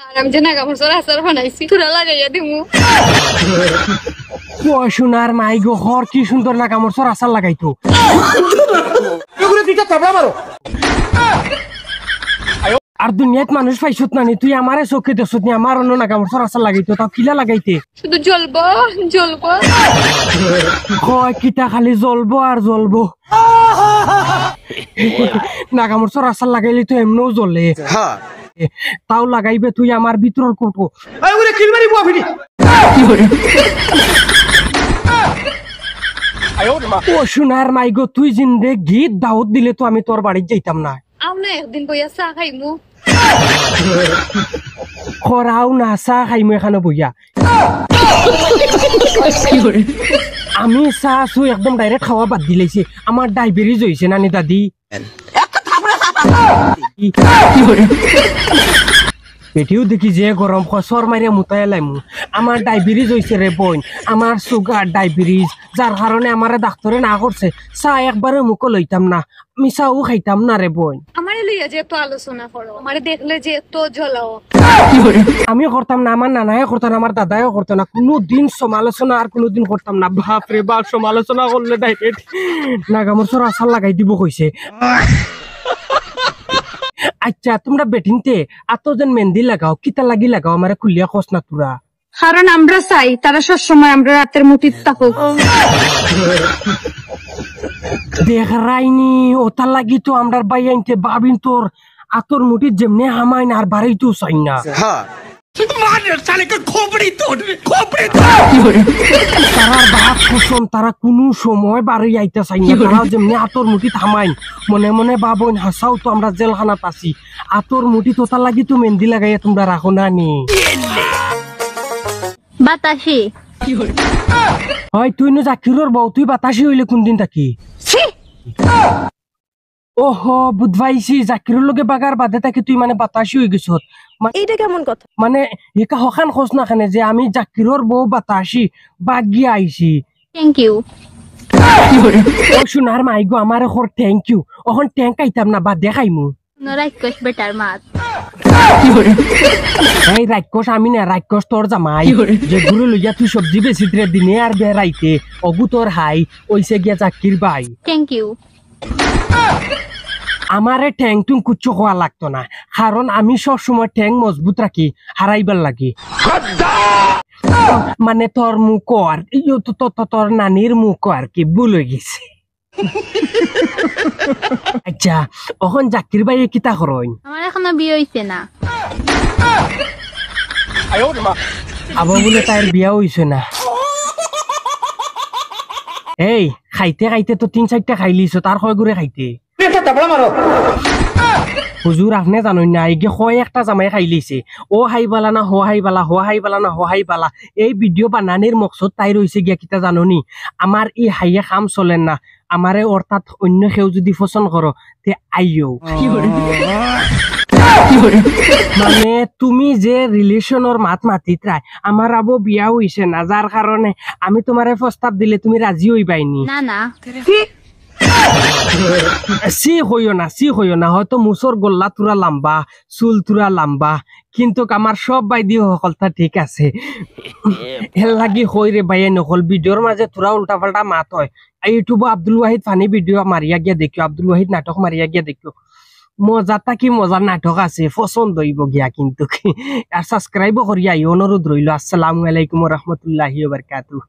আর আমি যে নাগামরসর আচার বানাইছি তোরা লাগাইয়া দিমু। সোনার মাই গো হর কি সুন্দর নাগামরসর আচার লাগাইতো। আর দুনিয়াত মানুষ পাইছত নানি তুই আমারে চোখে দেখছত নি আমার অন্য নাগামরসর আচার লাগাইতো তাও কিলা লাগাইতে শুধু জ্বলবো জ্বলবো হয় কিটা খালি জ্বলবো আর জ্বলবো। নাগামরসর আচার লাগাইলে তো এমনও জ্বলে তাও লাগাইবে তুই আমার ভিতর কোটো ও সোনার মাই গো তুই জিন্দে গীত দাওয়াত দিলে তো আমি তোর বাড়ি যাইতাম না। আও না একদিন বইয়া চা খাইমু। খরাও না চা খাইমু এখানে বইয়া। আমি চা চু একদম ডাইরেক্ট খাওয়া বাদ দিলেছি আমার ডায়াবেটিস হয়েছে নানি দাদি। পেটিও দেখি যে গরম খসর মারিয়া মুতাই লাইমু আমার ডায়াবেটিস হয়েছে রে বোন আমার সুগার ডায়াবেটিস যার কারণে আমার ডাক্তারে না করছে চা একবারে মুখো লইতাম না আমি চাও খাইতাম না রে বোন। আমারে লইয়া যে এত আলোচনা করো আমারে দেখলে যে এত জ্বলাও আমি করতাম না আমার নানায় করতো না আমার দাদাও করতো না কোনোদিন সমালোচনা আর কোনোদিন করতাম না। বাপ রে বাপ সমালোচনা করলে ডাইরেক্ট নাগামরসর আচার লাগাই দিব কইছে। আচ্ছা তোমরা বেটিংতে আতজন মেহেন্দি লাগাও কিতা লাগি লাগাও আমারে খুলিয়া খোঁজ না তোরা। কারণ আমরা চাই তারা সবসময় আমরা রাতের মুঠিত থাকুক। দেখ রাইনি ওটার লাগি তো আমরা বাই আনতে ভাবিন তোর আতর মুঠি যেমনি হামাই না আর বাড়াই তো চাই না। তারা বাপ কুসুম তারা কোনো সময় বাড়ি আইতে চাই না তারা যেমনি আতর মুঠি থামাইন মনে মনে ভাবন হাসাও তো আমরা জেলখানাত আছি আতর মুঠি তোতার লাগি তো মেহেন্দি লাগাইয়া তোমরা রাখো না নি। বাতাসি হয় তুই নো জাকিরর বউ তুই বাতাসি হইলে কোনদিন থাকি। ওহো বুধবাইছি জাকিরের লগে বাগার বাদে থাকি তুই মানে বাতাসি হয়ে গেছ। এইটা কেমন কথা মানে একা হখান খোঁজ না খানে যে আমি জাকিরর বউ বাতাসি বাগিয়ে আইছি। Thank you. ও সোনার মাই গো আমার এখন থ্যাংক ইউ এখন ট্যাঙ্ক আইতাম না বা দেখাইমু রাক্ষস বেটার মাত। এই রাক্ষস আমি না রাক্ষস তোর জামাই যে গুরু লইয়া তুই সবজি বেশি দিনে আর বেড়াইতে অগু তোর হাই ওইসে গিয়া জাকির ভাই। Thank you. আমারে ঠ্যাং টুং কুচ্ছ হওয়া লাগতো না কারণ আমি সবসময় ঠ্যাং মজবুত রাখি হারাইবার লাগি। মানে তোর মুখ আর তোর নানির মুখ আর কি ভুল হয়ে গেছে। আচ্ছা এখন জাকির ভাই কিতা করইন আমার এখনো বিয়ে হইছে না। আবার বলে তার বিয়া হইছে না। এই খাইতে খাইতে তো 3-4টা খাইলিছ তার কয় করে খাইতে হুজুর আপনি জানেন না এই হয় একটা জামাই খাই লিছে ও হাই বালা না হো হাই বালা হো হাই বালা না হো হাই বালা। এই ভিডিও বানানির মকসদ তাই রয়েছে গিয়া কিতা জাননি আমার ই হাইয়ে কাম চলেন না আমারে অর্থাৎ অন্য কেউ যদি পছন্দ করো তে আইও। মানে তুমি যে রিলেশনের মাত মাতি ত্রাই আমার আবো বিয়া হইছে না যার কারণে আমি তোমারে প্রস্তাব দিলে তুমি রাজি হইবাইনি। না না সি হইও না হয়তো মুসর গোল্লা তুরা লম্বা চুল তুরা লম্বা কিন্তু আমার সব বাইদি সকলটা ঠিক আছে। এর লাগি হই রে বাইয়ে নকল ভিডিওর মাঝে তুরা উল্টা পাল্টা মাত হয় ইউটিউবে আব্দুল ওয়াহিদ ফানি ভিডিও মারিয়া গিয়া দেখিও আব্দুল ওয়াহিদ নাটক মারিয়া গিয়া দেখিও মজাটা কি মজার নাটক আছে পছন্দ হইব গিয়া কিন্তু আর সাবস্ক্রাইব করিয়া অনুরোধ রইল। আসসালামু আলাইকুম ওয়া রাহমাতুল্লাহি ওয়া বারাকাতুহু।